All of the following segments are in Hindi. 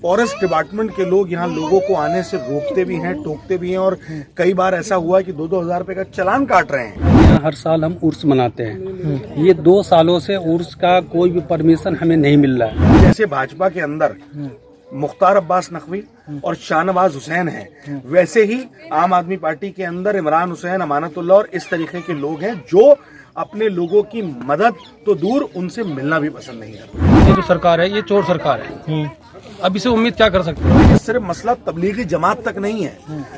फॉरेस्ट डिपार्टमेंट के लोग यहाँ लोगों को आने से रोकते भी हैं, टोकते भी हैं और कई बार ऐसा हुआ कि 2-2 हज़ार रुपए का चालान काट रहे हैं। यहाँ हर साल हम उर्स मनाते हैं। ये 2 सालों से उर्स का कोई भी परमिशन हमें नहीं मिल रहा है। जैसे भाजपा के अंदर मुख्तार अब्बास नकवी और शाहनवाज हुसैन हैं, वैसे ही आम आदमी पार्टी के अंदर इमरान हुसैन, अमानतुल्लाह और इस तरीके के लोग हैं जो अपने लोगों की मदद तो दूर, उनसे मिलना भी पसंद नहीं करते। ये जो सरकार है ये चोर सरकार है। अब इसे उम्मीद क्या कर सकते हैं? ये सिर्फ मसला तबलीगी जमात तक नहीं है,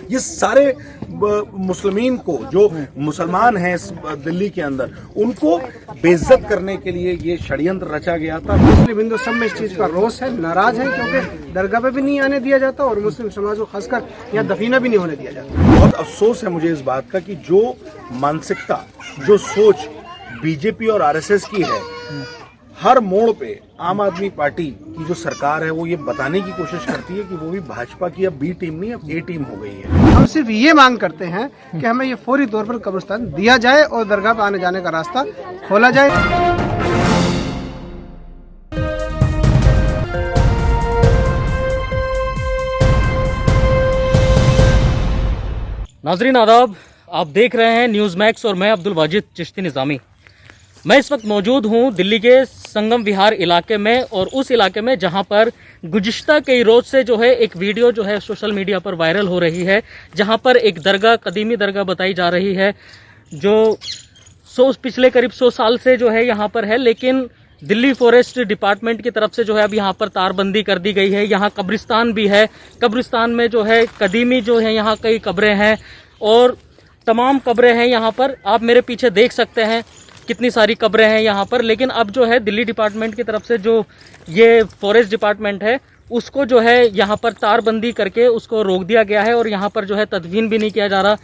ये सारे मुस्लिमीन को, जो मुसलमान हैं इस दिल्ली के अंदर, उनको बेइज्जत करने के लिए ये षड्यंत्र रचा गया था। मुस्लिम हिंदू सब में इस चीज का रोष है, नाराज है, क्योंकि दरगाह पे भी नहीं आने दिया जाता और मुस्लिम समाज को खासकर यहाँ दफीना भी नहीं होने दिया जाता। बहुत अफसोस है मुझे इस बात का कि जो मानसिकता, जो सोच बीजेपी और आरएसएस की है, हर मोड़ पे आम आदमी पार्टी की जो सरकार है वो ये बताने की कोशिश करती है कि वो भी भाजपा की अब बी टीम नहीं, अब ए टीम हो गई है। हम सिर्फ ये मांग करते हैं कि हमें ये फौरी तौर पर कब्रिस्तान दिया जाए और दरगाह पर आने जाने का रास्ता खोला जाए। नाजरीन आदाब, आप देख रहे हैं न्यूज़ मैक्स और मैं अब्दुल वाजिद चिश्ती निज़ामी। मैं इस वक्त मौजूद हूं दिल्ली के संगम विहार इलाके में, और उस इलाके में जहां पर गुज़िश्ता कई रोज से जो है एक वीडियो जो है सोशल मीडिया पर वायरल हो रही है, जहां पर एक दरगाह, कदीमी दरगाह बताई जा रही है जो पिछले करीब 100 साल से जो है यहाँ पर है, लेकिन दिल्ली फॉरेस्ट डिपार्टमेंट की तरफ से जो है अब यहाँ पर तारबंदी कर दी गई है। यहाँ कब्रिस्तान भी है, कब्रिस्तान में जो है कदीमी जो है यहाँ कई कब्रें हैं और तमाम कब्रें हैं यहाँ पर। आप मेरे पीछे देख सकते हैं कितनी सारी कब्रें हैं यहाँ पर, लेकिन अब जो है दिल्ली डिपार्टमेंट की तरफ से जो ये फॉरेस्ट डिपार्टमेंट है उसको जो है यहाँ पर तारबंदी करके उसको रोक दिया गया है और यहाँ पर जो है तदफीन भी नहीं किया जा रहा।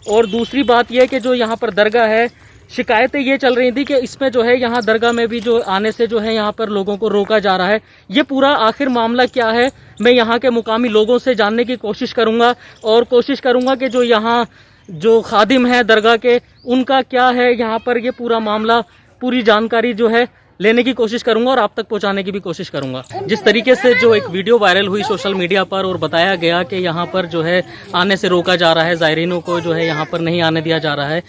और दूसरी बात यह कि जो यहाँ पर दरगाह है, शिकायतें ये चल रही थी कि इसमें जो है यहाँ दरगाह में भी जो आने से जो है यहाँ पर लोगों को रोका जा रहा है। ये पूरा आखिर मामला क्या है, मैं यहाँ के मुकामी लोगों से जानने की कोशिश करूँगा और कोशिश करूँगा कि जो यहाँ जो खादिम है दरगाह के, उनका क्या है यहाँ पर ये पूरा मामला, पूरी जानकारी जो है लेने की कोशिश करूंगा और आप तक पहुंचाने की भी कोशिश करूंगा। जिस तरीके से जो एक वीडियो वायरल हुई सोशल मीडिया पर और बताया गया कि यहाँ पर जो है आने से रोका जा रहा है, ज़ायरीनों को जो है यहाँ पर नहीं आने दिया जा रहा है,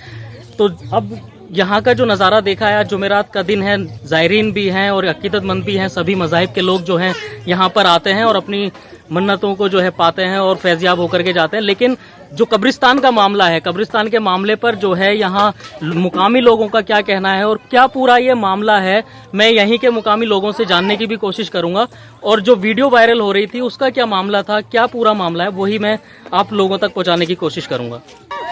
तो अब यहाँ का जो नज़ारा देखा है, जुमेरात का दिन है, ज़ायरीन भी हैं और अकीदतमंद भी हैं, सभी मज़ाहिब के लोग जो हैं यहाँ पर आते हैं और अपनी मन्नतों को जो है पाते हैं और फैज़याब होकर के जाते हैं। लेकिन जो कब्रिस्तान का मामला है, कब्रिस्तान के मामले पर जो है यहाँ मुकामी लोगों का क्या कहना है और क्या पूरा ये मामला है, मैं यहीं के मुकामी लोगों से जानने की भी कोशिश करूंगा। और जो वीडियो वायरल हो रही थी उसका क्या मामला था, क्या पूरा मामला है, वही मैं आप लोगों तक पहुँचाने की कोशिश करूँगा।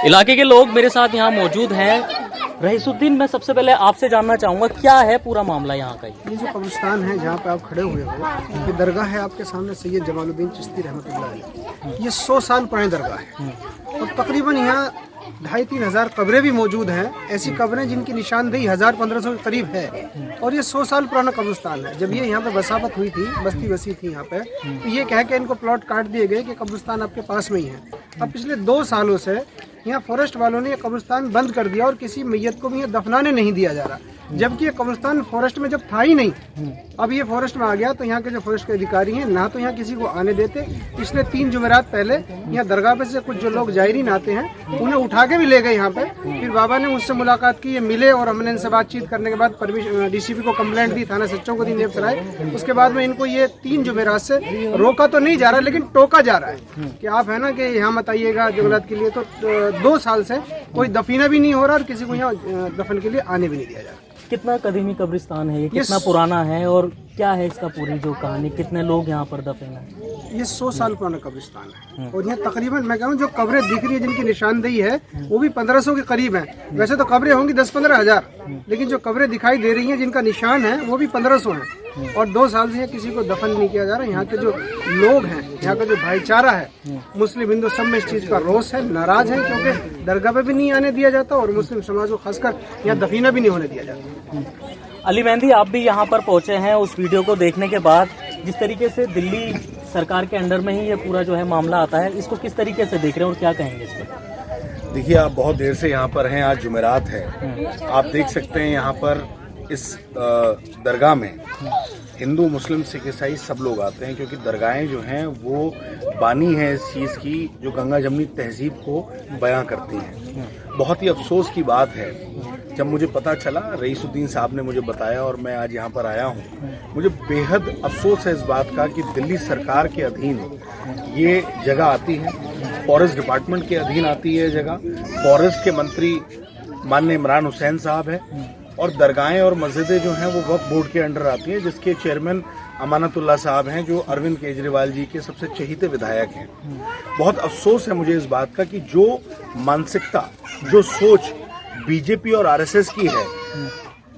इलाके के लोग मेरे साथ यहाँ मौजूद हैं। रईसुद्दीन, मैं सबसे पहले आपसे जानना चाहूँगा क्या है पूरा मामला यहाँ का? ये जो कब्रिस्तान है जहाँ पे आप खड़े हुए हो, ये दरगाह है आपके सामने सैयद जमालुद्दीन चिश्ती रहमतुल्लाह अलैह। ये 100 साल पुरानी दरगाह है और तकरीबन यहाँ 2,500-3 हज़ार कब्रें भी मौजूद हैं। ऐसी कब्रें जिनकी निशानदेही 1000-1500 के करीब है और ये 100 साल पुराना कब्रिस्तान है। जब ये यहाँ पे बसावत हुई थी, बस्ती बसी थी यहाँ पे, तो ये कह के इनको प्लॉट काट दिए गए कि कब्रिस्तान आपके पास में ही है। अब पिछले 2 सालों से यहाँ फॉरेस्ट वालों ने ये कब्रिस्तान बंद कर दिया और किसी मैयत को भी यहाँ दफनाने नहीं दिया जा रहा, जबकि ये कब्रिस्तान फॉरेस्ट में जब था ही नहीं। अब ये फॉरेस्ट में आ गया तो यहाँ के जो फॉरेस्ट के अधिकारी हैं ना तो यहाँ किसी को आने देते। पिछले 3 जुमेरात पहले यहाँ दरगाह पे से कुछ जो लोग जायरीन आते हैं उन्हें उठा के भी ले गए यहाँ पे। फिर बाबा ने मुझसे मुलाकात की, ये मिले और हमने इनसे बातचीत करने के बाद परमिशन डीसीपी को कंप्लेंट दी, थाना सच्चों को दी नेब सराय। उसके बाद में इनको ये 3 जुमेरात से रोका तो नहीं जा रहा लेकिन टोका जा रहा है कि आप है ना कि यहाँ मत आइएगा जंगलात के लिए। तो 2 साल से कोई दफीना भी नहीं हो रहा और किसी को यहाँ दफन के लिए आने भी नहीं दिया जा रहा। कितना कदीमी कब्रिस्तान है ये, कितना पुराना है और क्या है इसका पूरी जो कहानी, कितने लोग यहाँ पर दफन हैं? ये 100 साल पुराना कब्रिस्तान है और यहाँ तकरीबन मैं कहूँ जो कब्रें दिख रही है जिनकी निशानदेही है वो भी 1500 के करीब है। वैसे तो कब्रें होंगी 10-15 हज़ार, लेकिन जो कब्रें दिखाई दे रही हैं जिनका निशान है वो भी 1500 है और 2 साल से किसी को दफन नहीं किया जा रहा। यहाँ के जो लोग हैं, यहाँ का जो भाईचारा है, मुस्लिम हिंदू सब में इस चीज़ का रोष है, नाराज है, क्योंकि दरगाह पे भी नहीं आने दिया जाता और मुस्लिम समाज को खासकर यहाँ दफीना भी नहीं होने दिया जाता। अली मेहंदी, आप भी यहाँ पर पहुँचे हैं उस वीडियो को देखने के बाद। जिस तरीके से दिल्ली सरकार के अंडर में ही ये पूरा जो है मामला आता है, इसको किस तरीके से देख रहे हैं और क्या कहेंगे इस पर? देखिए, आप बहुत देर से यहाँ पर हैं, आज जुमेरात है, आप देख सकते हैं यहाँ पर इस दरगाह में हिंदू मुस्लिम सिख ईसाई सब लोग आते हैं, क्योंकि दरगाहें जो हैं वो बानी है इस चीज़ की जो गंगा जमनी तहजीब को बयां करती हैं। बहुत ही अफसोस की बात है, जब मुझे पता चला, रईसुद्दीन साहब ने मुझे बताया और मैं आज यहाँ पर आया हूँ, मुझे बेहद अफसोस है इस बात का कि दिल्ली सरकार के अधीन ये जगह आती है, फॉरेस्ट डिपार्टमेंट के अधीन आती है ये जगह, फॉरेस्ट के मंत्री माननीय इमरान हुसैन साहब है, और दरगाहें और मस्जिदें जो हैं वो वक्फ बोर्ड के अंडर आती हैं, जिसके चेयरमैन अमानतुल्लाह साहब हैं, जो अरविंद केजरीवाल जी के सबसे चहीते विधायक हैं। बहुत अफसोस है मुझे इस बात का कि जो मानसिकता, जो सोच बीजेपी और आरएसएस की है,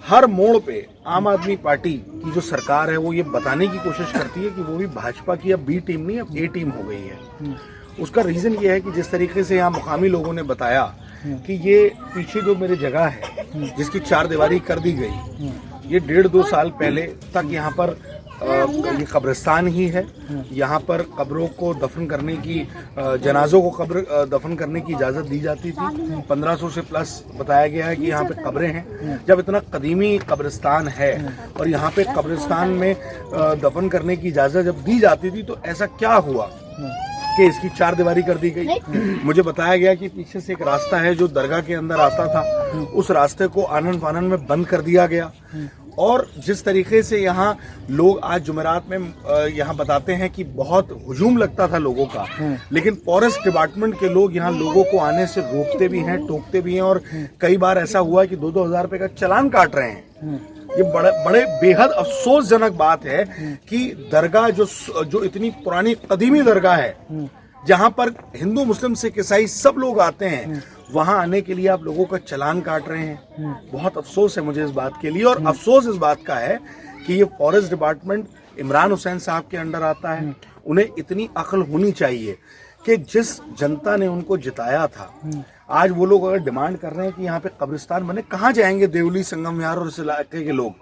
हर मोड़ पे आम आदमी पार्टी की जो सरकार है वो ये बताने की कोशिश करती है कि वो भी भाजपा की अब बी टीम नहीं, अब ए टीम हो गई है। उसका रीजन ये है कि जिस तरीके से यहाँ मुकामी लोगों ने बताया कि ये पीछे जो मेरी जगह है जिसकी 4 दीवारी कर दी गई, ये 1.5-2 साल पहले तक यहाँ पर ये कब्रिस्तान ही है। यहाँ पर कब्रों को दफन करने की, जनाजों को कब्र दफन करने की इजाज़त दी जाती थी। 1500 से प्लस बताया गया है कि यहाँ पे कब्रें हैं। जब इतना कदीमी कब्रिस्तान है और यहाँ पे कब्रिस्तान में दफन करने की इजाज़त जब दी जाती थी, तो ऐसा क्या हुआ कि इसकी 4 दीवारी कर दी गई। मुझे बताया गया कि पीछे से एक रास्ता है जो दरगाह के अंदर आता था, उस रास्ते को आनन फानन में बंद कर दिया गया। और जिस तरीके से यहाँ लोग आज जुमेरात में यहाँ बताते हैं कि बहुत हुजूम लगता था लोगों का, लेकिन फॉरेस्ट डिपार्टमेंट के लोग यहाँ लोगों को आने से रोकते भी हैं, टोकते भी हैं, और कई बार ऐसा हुआ कि 2-2 हज़ार रुपए का चालान काट रहे हैं। ये बड़े बेहद अफसोसजनक बात है कि दरगाह जो इतनी पुरानी कदीमी दरगाह है, जहां पर हिंदू मुस्लिम सिख ईसाई सब लोग आते हैं, वहां आने के लिए आप लोगों का चालान काट रहे हैं। बहुत अफसोस है मुझे इस बात के लिए, और अफसोस इस बात का है कि ये फॉरेस्ट डिपार्टमेंट इमरान हुसैन साहब के अंडर आता है। उन्हें इतनी अक्ल होनी चाहिए कि जिस जनता ने उनको जिताया था, आज वो लोग अगर डिमांड कर रहे हैं कि यहाँ पे कब्रिस्तान बने, कहाँ जाएंगे देवली, संगम विहार और इस इलाके के लोग?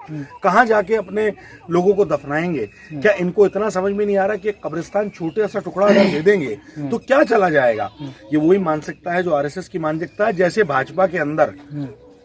कहाँ जाके अपने लोगों को दफनाएंगे? क्या इनको इतना समझ में नहीं आ रहा कि कब्रिस्तान छोटे सा टुकड़ा अगर दे देंगे तो क्या चला जाएगा? ये वही मानसिकता है जो आरएसएस की मानसिकता है। जैसे भाजपा के अंदर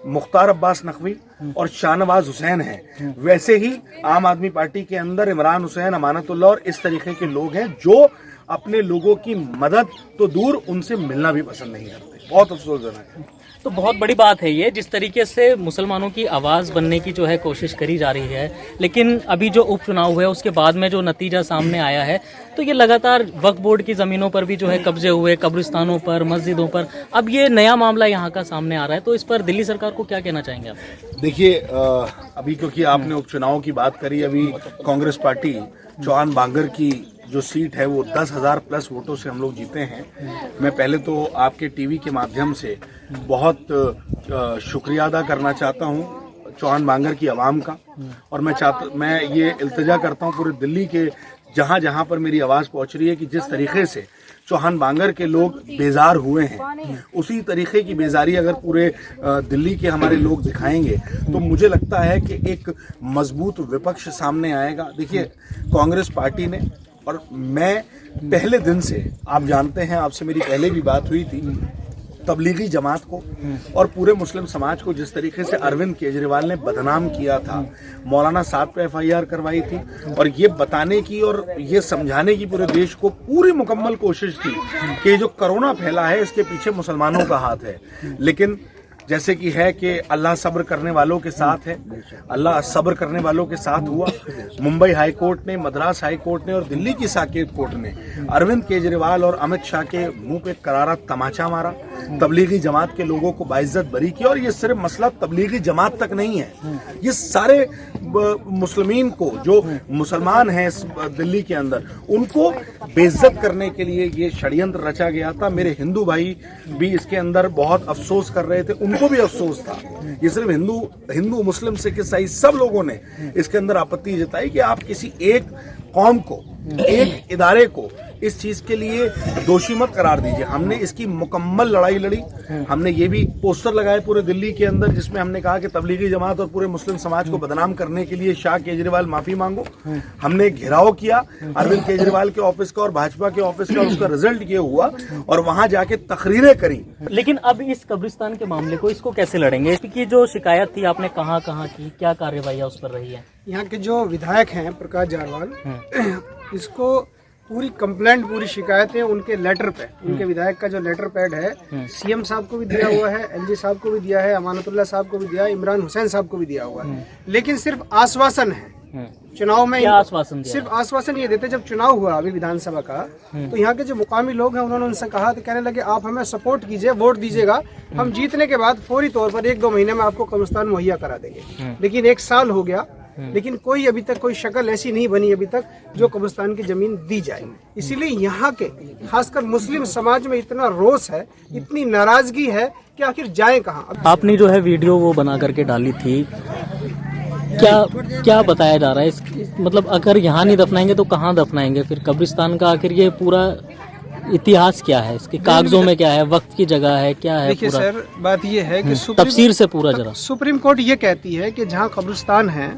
मुख्तार अब्बास नकवी और शाहनवाज हुसैन हैं, वैसे ही आम आदमी पार्टी के अंदर इमरान हुसैन, अमानतुल्लाह और इस तरीके के लोग हैं जो अपने लोगों की मदद तो दूर, उनसे मिलना भी पसंद नहीं करते। बहुत अफसोसजनक है। तो बहुत बड़ी बात है ये, जिस तरीके से मुसलमानों की आवाज़ बनने की जो है कोशिश करी जा रही है, लेकिन अभी जो उपचुनाव हुए उसके बाद में जो नतीजा सामने आया है, तो ये लगातार वक्फ बोर्ड की ज़मीनों पर भी जो है कब्जे हुए, कब्रिस्तानों पर, मस्जिदों पर, अब ये नया मामला यहाँ का सामने आ रहा है, तो इस पर दिल्ली सरकार को क्या कहना चाहेंगे आप? देखिए, अभी क्योंकि आपने उपचुनाव की बात करी, अभी कांग्रेस पार्टी चौहान बांगर की जो सीट है वो 10,000 प्लस वोटों से हम लोग जीते हैं। मैं पहले तो आपके टीवी के माध्यम से बहुत शुक्रिया अदा करना चाहता हूँ चौहान बांगर की आवाम का, और मैं ये इल्तिजा करता हूँ पूरे दिल्ली के जहाँ जहाँ पर मेरी आवाज़ पहुँच रही है कि जिस तरीके से चौहान बांगर के लोग बेजार हुए हैं, उसी तरीके की बेजारी अगर पूरे दिल्ली के हमारे लोग दिखाएंगे तो मुझे लगता है कि एक मजबूत विपक्ष सामने आएगा। देखिए, कांग्रेस पार्टी ने, और मैं पहले दिन से, आप जानते हैं, आपसे मेरी पहले भी बात हुई थी, तबलीगी जमात को और पूरे मुस्लिम समाज को जिस तरीके से अरविंद केजरीवाल ने बदनाम किया था, मौलाना साहब पे FIR करवाई थी, और ये बताने की और ये समझाने की पूरे देश को पूरी मुकम्मल कोशिश थी कि जो कोरोना फैला है इसके पीछे मुसलमानों का हाथ है। लेकिन जैसे कि है कि अल्लाह सब्र करने वालों के साथ है, अल्लाह सब्र करने वालों के साथ हुआ। मुंबई हाई कोर्ट ने, मद्रास हाई कोर्ट ने और दिल्ली की साकेत कोर्ट ने अरविंद केजरीवाल और अमित शाह के मुंह पे करारा तमाचा मारा, तबलीगी जमात के लोगों को बाइज्जत बरी किया। और ये सिर्फ मसला तबलीगी जमात तक नहीं है, ये सारे मुस्लिमीन को, जो मुसलमान हैं दिल्ली के अंदर, उनको बेइज्जत करने के लिए ये षड्यंत्र रचा गया था। मेरे हिंदू भाई भी इसके अंदर बहुत अफसोस कर रहे थे, उनको भी अफसोस था। ये सिर्फ हिंदू मुस्लिम सिख ईसाई सब लोगों ने इसके अंदर आपत्ति जताई कि आप किसी एक कौम को, एक इदारे को इस चीज के लिए दोषी मत करार दीजिए। हमने इसकी मुकम्मल लड़ाई लड़ी। हमने ये भी पोस्टर लगाए पूरे दिल्ली के अंदर जिसमें हमने कहा कि तबलीगी जमात और पूरे मुस्लिम समाज को बदनाम करने के लिए शाह केजरीवाल माफी मांगो। हमने घेराव किया अरविंद केजरीवाल के ऑफिस का और भाजपा के ऑफिस का। उसका रिजल्ट ये हुआ और वहां जाके तकरीरें करी। लेकिन अब इस कब्रिस्तान के मामले को इसको कैसे लड़ेंगे? इसकी जो शिकायत थी आपने कहाँ की, क्या कार्यवाही उस पर रही है? यहाँ के जो विधायक हैं प्रकाश जारवाल, इसको पूरी कंप्लेंट, पूरी शिकायतें उनके लेटर पे, उनके विधायक का जो लेटर पैड है सीएम साहब को भी दिया हुआ है, एलजी साहब को भी दिया है, अमानतुल्लाह साहब को भी दिया है, इमरान हुसैन साहब को भी दिया हुआ है। लेकिन सिर्फ आश्वासन है। चुनाव में क्या आश्वासन दिया? सिर्फ आश्वासन ये देते, जब चुनाव हुआ अभी विधानसभा का, तो यहाँ के जो मुकामी लोग हैं उन्होंने उनसे कहा, तो कहने लगे आप हमें सपोर्ट कीजिए, वोट दीजिएगा, हम जीतने के बाद फौरी तौर पर 1-2 महीने में आपको कब्रिस्तान मुहैया करा देंगे। लेकिन 1 साल हो गया, लेकिन कोई अभी तक कोई शक्ल ऐसी नहीं बनी अभी तक जो कब्रिस्तान की जमीन दी जाए। इसीलिए यहाँ के खासकर मुस्लिम समाज में इतना रोष है, इतनी नाराजगी है कि आखिर जाए कहाँ। आपने जो है वीडियो वो बना करके डाली थी, क्या बताया जा रहा है? मतलब अगर यहाँ नहीं दफनाएंगे तो कहाँ दफनाएंगे फिर? कब्रिस्तान का आखिर ये पूरा इतिहास क्या है? इसके कागजों में क्या है? वक्त की जगह है, क्या है? देखिए सर, बात ये है कि तफसीर से पूरा जरा। सुप्रीम कोर्ट ये कहती है कि जहाँ कब्रिस्तान है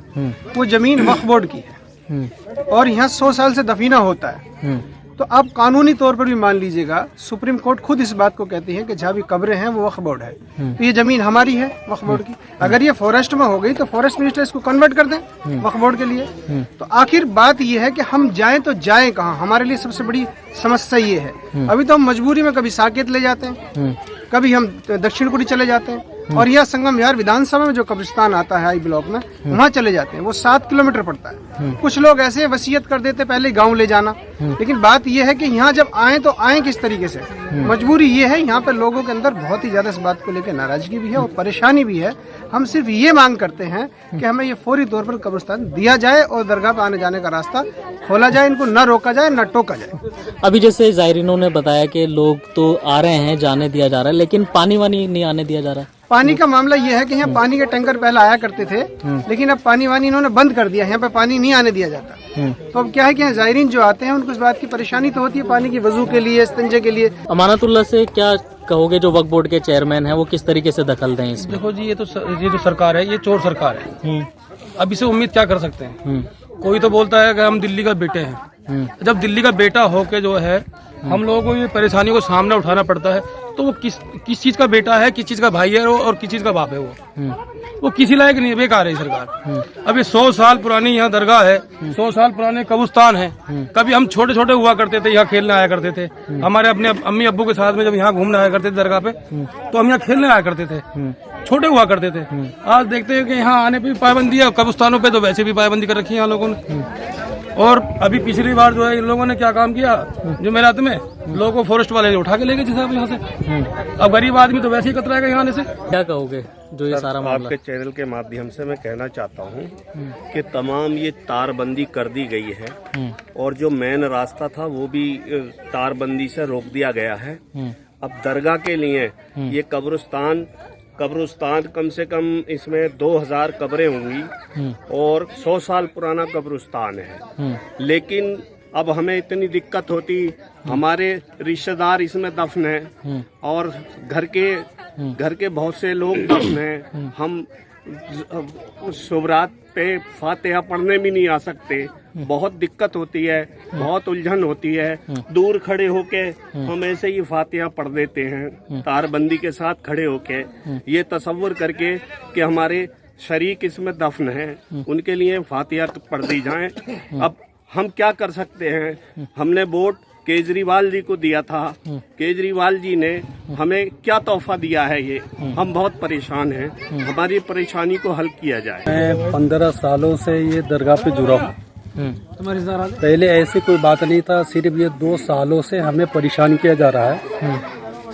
वो जमीन वक्फ बोर्ड की है और यहाँ 100 साल से दफीना होता है। तो अब कानूनी तौर पर भी मान लीजिएगा, सुप्रीम कोर्ट खुद इस बात को कहती है कि जहाँ भी कब्रें हैं वो वक्फ बोर्ड है। तो ये जमीन हमारी है वक्फ बोर्ड की। अगर ये फॉरेस्ट में हो गई तो फॉरेस्ट मिनिस्टर इसको कन्वर्ट कर दें वक्फ बोर्ड के लिए। तो आखिर बात ये है कि हम जाएं तो जाएं कहाँ? हमारे लिए सबसे बड़ी समस्या ये है। अभी तो हम मजबूरी में कभी साकेत ले जाते हैं, कभी हम दक्षिणपुरी चले जाते हैं, और यहाँ संगम विहार विधानसभा में जो कब्रिस्तान आता है आई ब्लॉक में, वहाँ चले जाते हैं। वो 7 किलोमीटर पड़ता है। कुछ लोग ऐसे वसीयत कर देते पहले गांव ले जाना। लेकिन बात यह है कि यहाँ जब आए तो आए किस तरीके से? मजबूरी ये है, यहाँ पे लोगों के अंदर बहुत ही ज्यादा इस बात को लेकर नाराजगी भी है और परेशानी भी है। हम सिर्फ ये मांग करते हैं कि हमें ये फौरी तौर पर कब्रिस्तान दिया जाए और दरगाह पे आने जाने का रास्ता खोला जाए, इनको न रोका जाए न टोका जाए। अभी जैसे जायरीनों ने बताया कि लोग तो आ रहे हैं, जाने दिया जा रहा है, लेकिन पानी वानी नहीं आने दिया जा रहा है। पानी का मामला ये है कि यहाँ पानी के टैंकर पहले आया करते थे, लेकिन अब पानी वानी इन्होंने बंद कर दिया, यहाँ पे पानी नहीं आने दिया जाता। तो अब क्या है कि यहाँ जायरीन जो आते हैं उनको इस बात की परेशानी तो होती है पानी की, वजू के लिए, इस्तिंजे के लिए। अमानतुल्लाह से क्या कहोगे, जो वक्फ बोर्ड के चेयरमैन हैं वो किस तरीके से दखल दें इसमें? देखो जी, ये जो सरकार है ये चोर सरकार है। अब इसे उम्मीद क्या कर सकते हैं? कोई तो बोलता है कि हम दिल्ली का बेटे हैं। जब दिल्ली का बेटा होके जो है हम लोगों को ये परेशानियों को सामना उठाना पड़ता है, तो वो किस चीज का बेटा है, किस चीज का भाई है और किस चीज का बाप है? वो किसी लायक नहीं है, बेकार है सरकार। अब ये 100 साल पुरानी यहाँ दरगाह है, 100 साल पुराने कब्रिस्तान है। कभी हम छोटे छोटे हुआ करते थे, यहाँ खेलने आया करते थे। हमारे अपने अम्मी अब्बू के साथ में जब यहाँ घूमने आया करते थे दरगाह पे, तो हम यहाँ खेलने आया करते थे, छोटे हुआ करते थे। आज देखते हैं कि यहाँ आने पे भी पाबंदी है, कब्रिस्तानों पे तो वैसे भी पाबंदी कर रखी है यहाँ लोगों ने। और अभी पिछली बार जो है इन लोगों ने क्या काम किया, जुमेरात में लोगों को फॉरेस्ट वाले उठा के ले गए जिससे यहाँ से। अब गरीब आदमी तो वैसे ही कतराएगा यहाँ से। क्या कहोगे जो ये सारा मामला? आपके चैनल के माध्यम से मैं कहना चाहता हूँ कि तमाम ये तारबंदी कर दी गई है और जो मेन रास्ता था वो भी तारबंदी से रोक दिया गया है। अब दरगाह के लिए ये कब्रिस्तान कम से कम इसमें 2000 कब्रें होंगी और 100 साल पुराना कब्रिस्तान है। लेकिन अब हमें इतनी दिक्कत होती, हमारे रिश्तेदार इसमें दफन हैं और घर के बहुत से लोग दफन हैं। हम शुभरात पे फातिहा पढ़ने भी नहीं आ सकते, बहुत दिक्कत होती है, बहुत उलझन होती है। दूर खड़े होके हम ऐसे ही फातिहा पढ़ देते हैं, तारबंदी के साथ खड़े होके, ये तसव्वुर करके कि हमारे शरीक इसमें दफन हैं, उनके लिए फातिहा पढ़ दी जाए। अब हम क्या कर सकते हैं? हमने वोट केजरीवाल जी को दिया था, केजरीवाल जी ने हमें क्या तोहफा दिया है? ये हम बहुत परेशान हैं, हमारी परेशानी को हल किया जाए। मैं 15 सालों से ये दरगाह पे जुड़ा हूँ। पहले ऐसी कोई बात नहीं था, सिर्फ ये 2 सालों से हमें परेशान किया जा रहा है।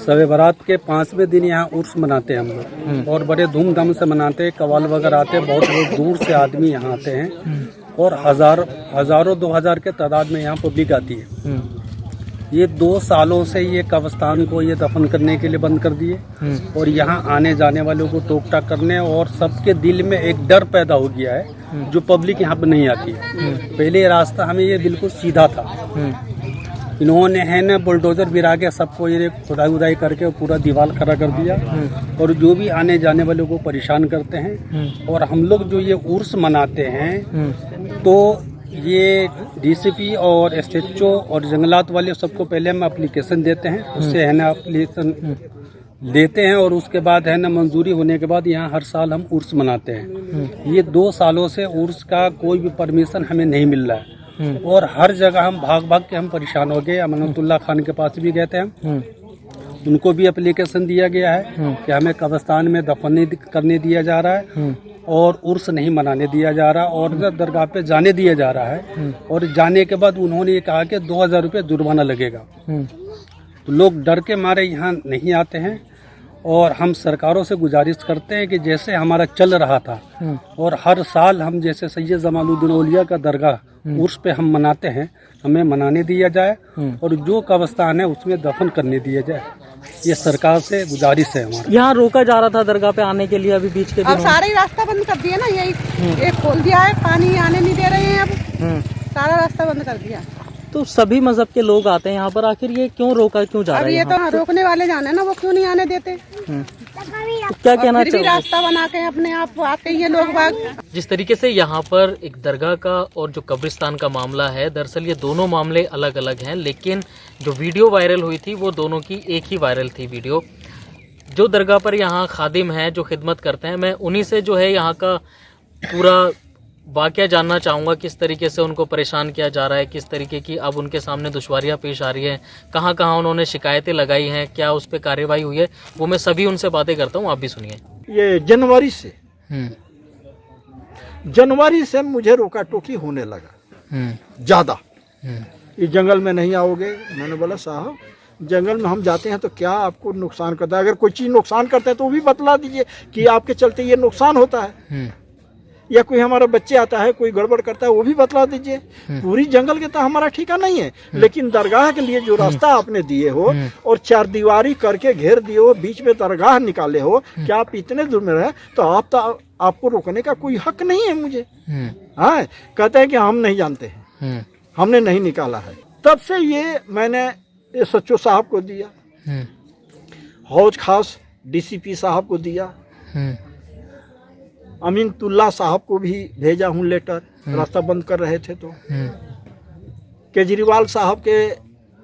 शब बारात के 5वें दिन यहाँ उर्स मनाते हैं हम लोग और बड़े धूमधाम से मनाते हैं। कवाल वगैरह आते हैं, बहुत बहुत दूर से आदमी यहाँ आते हैं और हजारों 2000 के तादाद में यहाँ पब्लिक आती है। ये 2 सालों से ये कब्रिस्तान को ये दफन करने के लिए बंद कर दिए और यहाँ आने जाने वालों को टोक टाक करने और सबके दिल में एक डर पैदा हो गया है जो पब्लिक यहाँ पे नहीं आती है। पहले रास्ता हमें ये बिल्कुल सीधा था इन्होंने है ना बुलडोजर गिरा के सबको ये खुदाई उदाई करके पूरा दीवार खड़ा कर दिया और जो भी आने जाने वालों को परेशान करते हैं। और हम लोग जो ये उर्स मनाते हैं तो ये डीसीपी और एसएचओ और जंगलात वाले सबको पहले हम एप्लीकेशन देते हैं, उससे है ना एप्लीकेशन लेते हैं और उसके बाद है ना मंजूरी होने के बाद यहाँ हर साल हम उर्स मनाते हैं। ये 2 सालों से उर्स का कोई भी परमिशन हमें नहीं मिल रहा है और हर जगह हम भाग भाग के हम परेशान हो गए। अमानतुल्लाह खान के पास भी गए थे हम, उनको भी एप्लीकेशन दिया गया है कि हमें कब्रिस्तान में दफन नहीं करने दिया जा रहा है और उर्स नहीं मनाने दिया जा रहा और दरगाह पे जाने दिया जा रहा है। और जाने के बाद उन्होंने ये कहा कि 2000 रुपये जुर्माना लगेगा। तो लोग डर के मारे यहाँ नहीं आते हैं और हम सरकारों से गुजारिश करते हैं कि जैसे हमारा चल रहा था और हर साल हम जैसे सैयद जमालुद्दीन औलिया का दरगाह उर्स पे हम मनाते हैं, हमें मनाने दिया जाए और जो कब्रिस्तान है उसमें दफन करने दिया जाए। ये सरकार से गुजारिश है हमारा। यहाँ रोका जा रहा था दरगाह पे आने के लिए, अभी बीच के अब दिनों सारा ही रास्ता बंद कर दिया ना, यही एक खोल दिया है, पानी आने नहीं दे रहे हैं, अब सारा रास्ता बंद कर दिया। तो सभी मजहब के लोग आते हैं यहाँ पर, आखिर ये क्यों रोका क्यों जा अब रहा है? ये तो रोकने वाले जाने ना, वो क्यों नहीं आने देते? तो क्या कहना फिर भी चाहिए? रास्ता बना के अपने आप आते ही ये लोग बाग। जिस तरीके से यहाँ पर एक दरगाह का और जो कब्रिस्तान का मामला है, दरअसल ये दोनों मामले अलग अलग हैं, लेकिन जो वीडियो वायरल हुई थी वो दोनों की एक ही वायरल थी वीडियो। जो दरगाह पर यहाँ खादिम हैं जो खिदमत करते हैं, मैं उन्हीं से जो है यहाँ का पूरा वाकया जानना चाहूँगा, किस तरीके से उनको परेशान किया जा रहा है, किस तरीके की अब उनके सामने दुश्वारियाँ पेश आ रही हैं, कहाँ कहाँ उन्होंने शिकायतें लगाई हैं, क्या उस पर कार्रवाई हुई है, वो मैं सभी उनसे बातें करता हूँ, आप भी सुनिए। ये जनवरी से मुझे रोका टोकी होने लगा ज्यादा। ये जंगल में नहीं आओगे, मैंने बोला साहब जंगल में हम जाते हैं तो क्या आपको नुकसान करता है? अगर कोई चीज नुकसान करता है तो वो भी बतला दीजिए कि आपके चलते ये नुकसान होता है। या कोई हमारा बच्चे आता है कोई गड़बड़ करता है वो भी बतला दीजिए। पूरी जंगल के तो हमारा ठिका नहीं है, लेकिन दरगाह के लिए जो रास्ता आपने दिए हो और 4 दीवारी करके घेर दिए हो, बीच में दरगाह निकाले हो, क्या आप इतने दूर में रहे तो आपको रोकने का कोई हक नहीं है मुझे। हाँ, कहते हैं कि हम नहीं जानते हैं, हमने नहीं निकाला है। तब से ये मैंने एसएचओ साहब को दिया, हौज खास डीसीपी साहब को दिया, अमीनतुल्लाह साहब को भी भेजा हूँ लेटर, रास्ता बंद कर रहे थे तो। केजरीवाल साहब के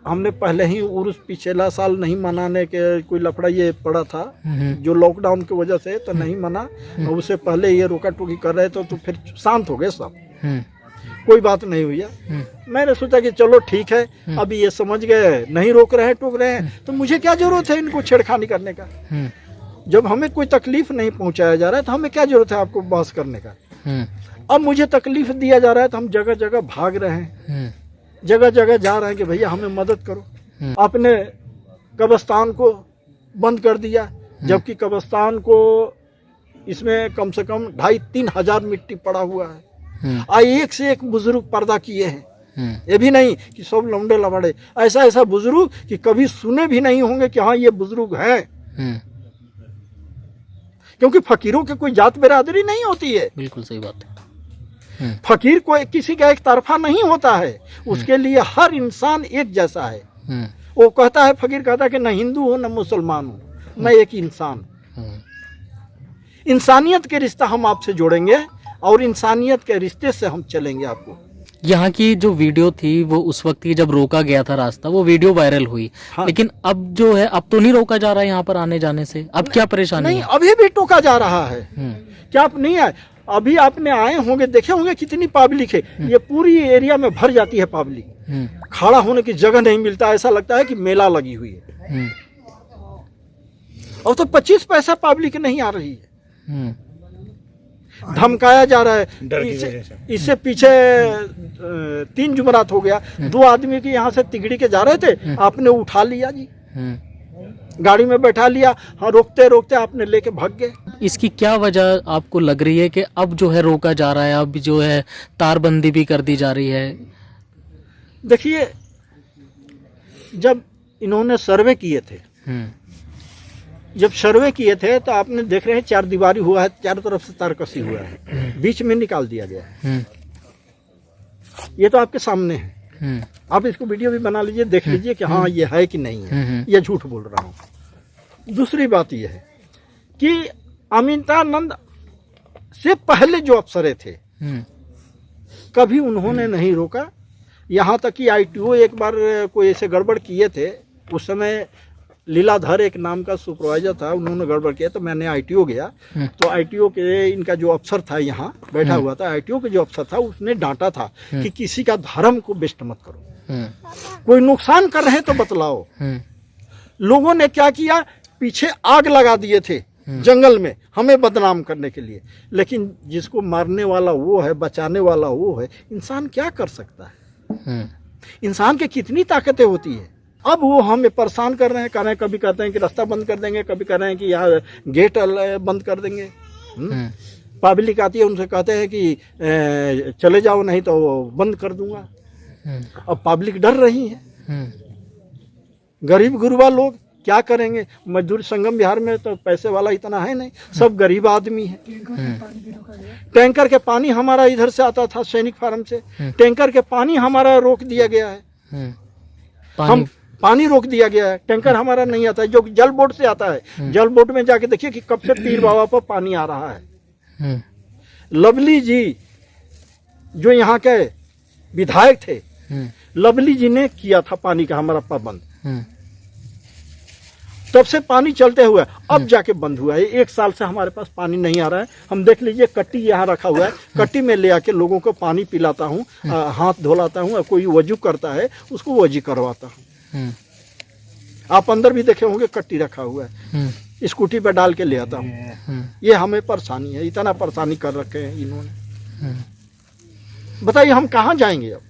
हमने पहले ही उर्स पिछला साल नहीं मनाने के कोई लफड़ा ये पड़ा था जो लॉकडाउन की वजह से, तो नहीं मना, उससे पहले ये रोका टोकी कर रहे थे तो फिर शांत हो गए सब, कोई बात नहीं हुई है। मैंने सोचा कि चलो ठीक है, अभी ये समझ गए नहीं रोक रहे हैं टोक रहे हैं तो मुझे क्या जरूरत है इनको छेड़खानी करने का। जब हमें कोई तकलीफ नहीं पहुंचाया जा रहा है तो हमें क्या जरूरत है आपको बहस करने का। अब मुझे तकलीफ दिया जा रहा है तो हम जगह जगह भाग रहे हैं, जगह जगह जा रहे हैं कि भैया हमें मदद करो। आपने कब्रिस्तान को बंद कर दिया, जबकि कब्रिस्तान को इसमें कम से कम 2,500-3 हजार मिट्टी पड़ा हुआ है। एक से एक बुजुर्ग पर्दा किए हैं, ये भी नहीं कि सब लौंडे लवड़े, ऐसा ऐसा बुजुर्ग कि कभी सुने भी नहीं होंगे कि हाँ ये बुजुर्ग है। क्योंकि फकीरों के कोई जात बिरादरी नहीं होती है। बिल्कुल सही बात है। फकीर को किसी का एक तरफा नहीं होता है, उसके लिए हर इंसान एक जैसा है। वो कहता है, फकीर कहता है कि न हिंदू हो न मुसलमान हो, मैं एक इंसान। इंसानियत के रिश्ता हम आपसे जोड़ेंगे और इंसानियत के रिश्ते से हम चलेंगे आपको। यहाँ की जो वीडियो थी वो उस वक्त की जब रोका गया था रास्ता, वो वीडियो वायरल हुई। हाँ। लेकिन अब जो है अब तो नहीं रोका जा रहा है यहाँ पर आने जाने से, अब क्या परेशानी नहीं, है? अभी भी टोका जा रहा है। क्या आप नहीं आए? अभी आपने आए होंगे, देखे होंगे कितनी पब्लिक है, ये पूरी एरिया में भर जाती है पब्लिक, खड़ा होने की जगह नहीं मिलता, ऐसा लगता है कि मेला लगी हुई है। और तो 25 पैसा पब्लिक नहीं आ रही है, धमकाया जा रहा है। इससे पीछे 3 जुमरात हो गया, 2 आदमी के यहाँ से तिगड़ी के जा रहे थे, आपने उठा लिया जी, गाड़ी में बैठा लिया, हाँ रोकते रोकते आपने लेके भाग गए। इसकी क्या वजह आपको लग रही है कि अब जो है रोका जा रहा है, अब जो है तारबंदी भी कर दी जा रही है? देखिए, जब इन्होंने सर्वे किए थे, तो आपने देख रहे हैं 4 दीवारी हुआ है, चारों तरफ से तारकसी हुआ है, बीच में निकाल दिया गया है। ये तो आपके सामने है। आप इसको वीडियो भी बना लीजिए, देख लीजिए कि हाँ ये है कि नहीं है, ये झूठ बोल रहा हूँ। दूसरी बात यह है कि अमितानंद से पहले जो अफसर थे कभी उन्होंने नहीं रोका। यहाँ तक कि ITO एक बार कोई ऐसे गड़बड़ किए थे, उस समय लीलाधर एक नाम का सुपरवाइजर था, उन्होंने गड़बड़ किया तो मैंने ITO गया, तो ITO के इनका जो अफसर था यहाँ बैठा हुआ था, ITO के जो अफसर था उसने डांटा था कि किसी का धर्म को बेस्ट मत करो, कोई नुकसान कर रहे हैं तो बतलाओ। लोगों ने क्या किया, पीछे आग लगा दिए थे जंगल में हमें बदनाम करने के लिए, लेकिन जिसको मारने वाला वो है, बचाने वाला वो है, इंसान क्या कर सकता है? इंसान के कितनी ताकतें होती है। अब वो हमें परेशान कर रहे हैं, कह रहे हैं, कभी कहते हैं कि रास्ता बंद कर देंगे, कभी कह रहे हैं कि यहाँ गेट बंद कर देंगे। पब्लिक आती है, उनसे कहते हैं कि चले जाओ नहीं तो बंद कर दूंगा। अब पब्लिक डर रही है, गरीब गुरबा लोग क्या करेंगे। मजदूर संगम बिहार में तो पैसे वाला इतना है नहीं, सब गरीब आदमी है। टैंकर के पानी हमारा इधर से आता था सैनिक फार्म से, टैंकर के पानी हमारा रोक दिया गया है। हम पानी रोक दिया गया है, टैंकर हमारा नहीं आता है, जो जल बोर्ड से आता है। जल बोर्ड में जाके देखिए कि कब से पीर बाबा पर पानी आ रहा है। लवली जी जो यहाँ के विधायक थे, लवली जी ने किया था पानी का हमारा पाबंद, तब से पानी चलते हुए अब जाके बंद हुआ है। 1 साल से हमारे पास पानी नहीं आ रहा है। हम देख लीजिए, कट्टी यहाँ रखा हुआ है, कट्टी में ले आके लोगों को पानी पिलाता हूँ, हाथ धोलाता हूँ, कोई वजू करता है उसको वजी करवाता हूँ। आप अंदर भी देखे होंगे कट्टी रखा हुआ है, स्कूटी पे डाल के ले आता हूँ। ये हमें परेशानी है, इतना परेशानी कर रखे हैं इन्होंने। बताइए हम कहाँ जाएंगे अब?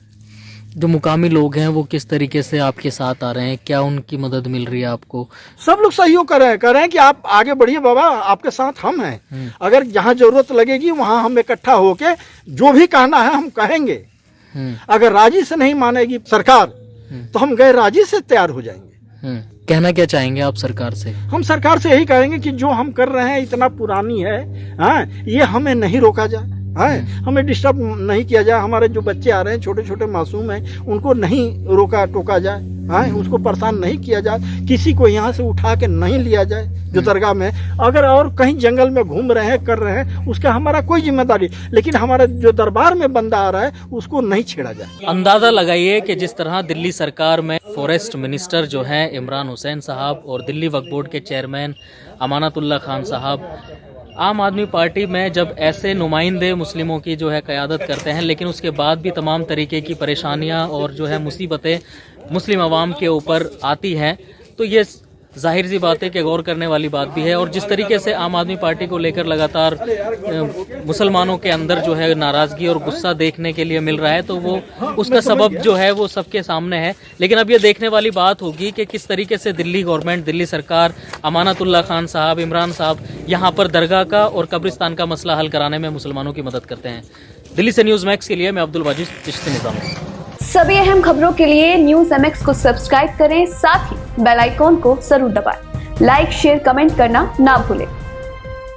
जो मुकामी लोग हैं वो किस तरीके से आपके साथ आ रहे हैं, क्या उनकी मदद मिल रही है आपको? सब लोग सहयोग कर रहे हैं कि आप आगे बढ़िए बाबा, आपके साथ हम हैं। अगर जहाँ जरूरत लगेगी वहाँ हम इकट्ठा होके जो भी कहना है हम कहेंगे। अगर राजी से नहीं मानेगी सरकार तो हम गैर राजी से तैयार हो जाएंगे। कहना क्या चाहेंगे आप सरकार से? हम सरकार से यही कहेंगे कि जो हम कर रहे हैं इतना पुरानी है, ये हमें नहीं रोका जाए, हमें डिस्टर्ब नहीं किया जाए। हमारे जो बच्चे आ रहे हैं छोटे छोटे मासूम हैं, उनको नहीं रोका टोका जाए, उसको परेशान नहीं किया जाए, किसी को यहाँ से उठा के नहीं लिया जाए जो दरगाह में। अगर और कहीं जंगल में घूम रहे हैं, कर रहे हैं, उसका हमारा कोई जिम्मेदारी, लेकिन हमारे जो दरबार में बंदा आ रहा है उसको नहीं छेड़ा जाए। अंदाजा लगाइए कि जिस तरह दिल्ली सरकार में फॉरेस्ट मिनिस्टर जो हैं इमरान हुसैन साहब और दिल्ली वक्फ बोर्ड के चेयरमैन अमानतुल्लाह खान साहब, आम आदमी पार्टी में जब ऐसे नुमाइंदे मुस्लिमों की जो है क़यादत करते हैं, लेकिन उसके बाद भी तमाम तरीके की परेशानियां और जो है मुसीबतें मुस्लिम अवाम के ऊपर आती हैं, तो ये जाहिर सी बात है कि गौर करने वाली बात भी है। और जिस तरीके से आम आदमी पार्टी को लेकर लगातार मुसलमानों के अंदर जो है नाराज़गी और गुस्सा देखने के लिए मिल रहा है, तो वो उसका सबब जो है वो सबके सामने है। लेकिन अब ये देखने वाली बात होगी कि किस तरीके से दिल्ली गवर्नमेंट, दिल्ली सरकार, अमानतुल्लाह खान साहब, इमरान साहब यहाँ पर दरगाह का और कब्रिस्तान का मसला हल कराने में मुसलमानों की मदद करते हैं। दिल्ली से न्यूज़ मैक्स के लिए मैं अब्दुल वाजिद चिश्ती निज़ामी। सभी अहम खबरों के लिए न्यूज़ MX को सब्सक्राइब करें, साथ ही बेल आइकॉन को जरूर दबाएं। लाइक, शेयर, कमेंट करना ना भूलें।